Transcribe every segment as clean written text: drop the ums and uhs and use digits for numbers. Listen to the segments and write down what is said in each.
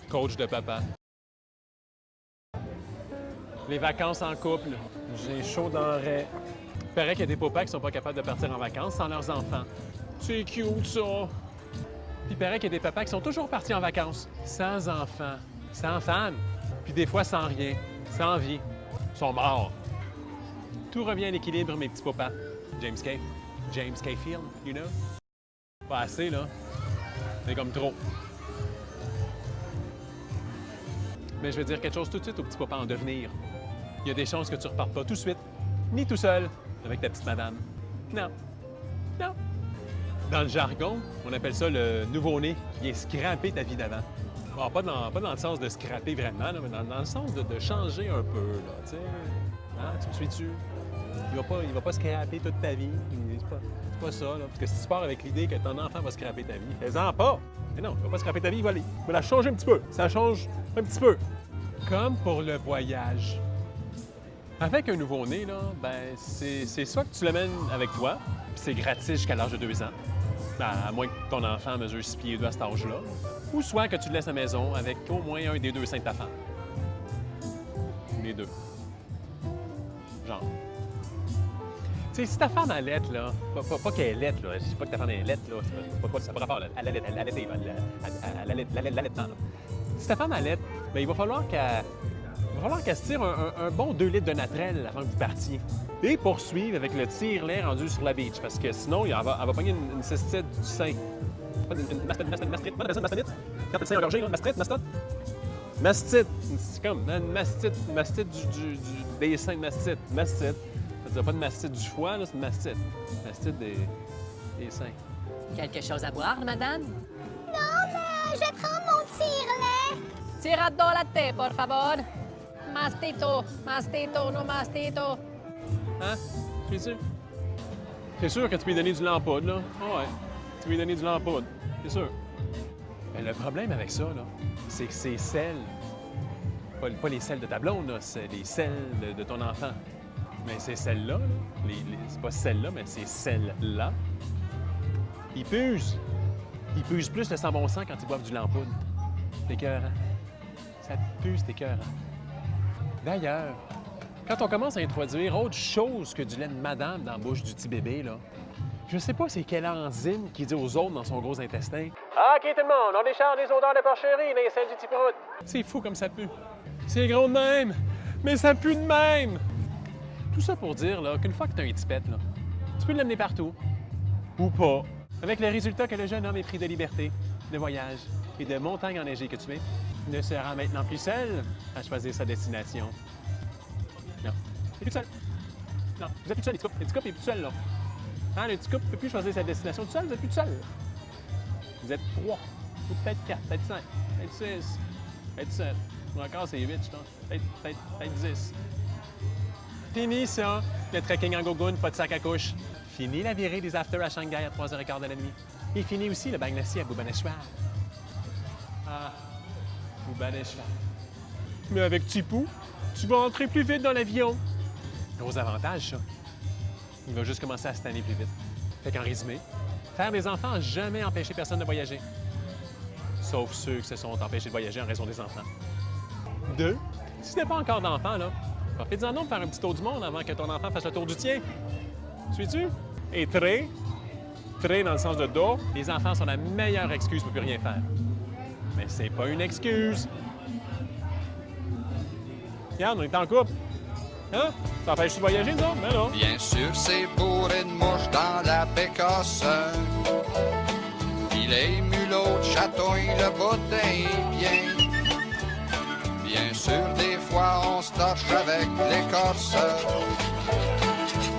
Coach de papa. Les vacances en couple. J'ai chaud dans le raie. Il paraît qu'il y a des papas qui sont pas capables de partir en vacances sans leurs enfants. C'est cute, ça! Puis il paraît qu'il y a des papas qui sont toujours partis en vacances sans enfants, sans femme, puis des fois sans rien, sans vie. Ils sont morts. Tout revient à l'équilibre, mes petits papas. James K. Field, you know? Pas assez, là. C'est comme trop. Mais je vais dire quelque chose tout de suite au petit papa en devenir. Il y a des chances que tu repartes pas tout de suite, ni tout seul, avec ta petite madame. Non. Non. Dans le jargon, on appelle ça le nouveau-né qui vient scraper ta vie d'avant. Bon, pas dans le sens de scraper vraiment, là, mais dans le sens de changer un peu, là, tu sais. Hein, tu me suis-tu? Il va pas scraper toute ta vie. C'est pas ça, là. Parce que si tu pars avec l'idée que ton enfant va scraper ta vie, fais-en pas! Mais non, il va pas scraper ta vie, il va la changer un petit peu. Ça change un petit peu. Comme pour le voyage. Avec un nouveau-né, là, ben c'est soit que tu l'amènes avec toi, puis c'est gratis jusqu'à l'âge de 2 ans, à moins que ton enfant mesure 6 pieds 2 à cet âge-là, ou soit que tu le laisses à la maison avec au moins un des 2 seins de ta femme. Les deux. Genre. Tu sais, si ta femme allait, là, pas qu'elle allait, là, je dis pas que ta femme allait, là, c'est pas ça par rapport, elle l'allaitement, là. Si ta femme allait, bien, il va falloir qu'elle se tire un bon 2 litres de Natrel avant que vous partiez. Et poursuivre avec le tire-lait rendu sur la beach, parce que sinon, elle va pogner une cystite du sein. Une mastite. Comment on appelle ça, une mastite? Quand le sein engorgé, là, mastite. C'est comme une mastite des seins de mastite. Mastite. Ça veut dire pas de mastite du foie, là, c'est une mastite. Mastite des seins. Quelque chose à boire, madame? Non, mais je vais prendre mon tire-lait. Tirado latte, por favor. Mastito, no mastito. Hein? C'est sûr que tu peux lui donner du lampoudre, là. Ah ouais. Tu peux lui donner du lampoudre. C'est sûr. Mais le problème avec ça, là, c'est que ces selles, pas les selles de ta blonde, là, c'est les selles de ton enfant. Mais ces selles-là, là, c'est pas celles-là, mais ces selles-là, ils puisent. Ils puisent plus le sang bon sang quand ils boivent du lampoudre. C'est écœurant. Ça pue, c'est écœurant. D'ailleurs, quand on commence à introduire autre chose que du lait de madame dans la bouche du petit bébé, là, je sais pas c'est quelle enzyme qui dit aux autres dans son gros intestin. OK, tout le monde, on décharge les odeurs de porcherie, les selles du petit prout. C'est fou comme ça pue. C'est gros de même, mais ça pue de même. Tout ça pour dire là, qu'une fois que tu as un tipette, là, tu peux l'amener partout. Ou pas. Avec le résultat que le jeune homme est pris de liberté, de voyage et de montagne enneigée que tu es, ne sera maintenant plus seul à choisir sa destination. Non. Il n'est plus seul. Non, vous êtes plus seul, les petits couples. Les petits couples, il n'est plus seul, là. Hein, le petit couple ne peut plus choisir sa destination tout seul, vous êtes plus seul. Vous êtes 3, ou peut-être 4, peut-être 5, peut-être 6, peut-être 7. Ou encore, c'est 8, je pense. Peut-être 10. Fini, ça, le trekking en gogoon, pas de sac à couche. Fini la virée des afters à Shanghai à 3h15 de la nuit. Et fini aussi le Bangladesh à Bhubaneswar. Ah, Bhubaneswar. Mais avec Tipou, tu vas entrer plus vite dans l'avion. Gros avantage, ça. Il va juste commencer à se tanner plus vite. Fait qu'en résumé, faire des enfants n'a jamais empêché personne de voyager. Sauf ceux qui se sont empêchés de voyager en raison des enfants. 2, si tu n'as pas encore d'enfant, là, profite-en donc de faire un petit tour du monde avant que ton enfant fasse le tour du tien. Suis-tu? Et très dans le sens de dos, les enfants sont la meilleure excuse pour plus rien faire. Mais c'est pas une excuse. Regarde, on est en couple. Hein? Ça empêche de voyager, ça? Ben non. Bien sûr, c'est bourré de mouches dans la bécasse. Il est mulot, chatouille le boudin bien. Bien sûr, des fois, on se torche avec l'écorce.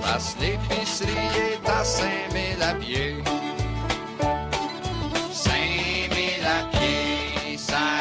Parce que l'épicerie est à 5000 à pied. 5000 à pied, ça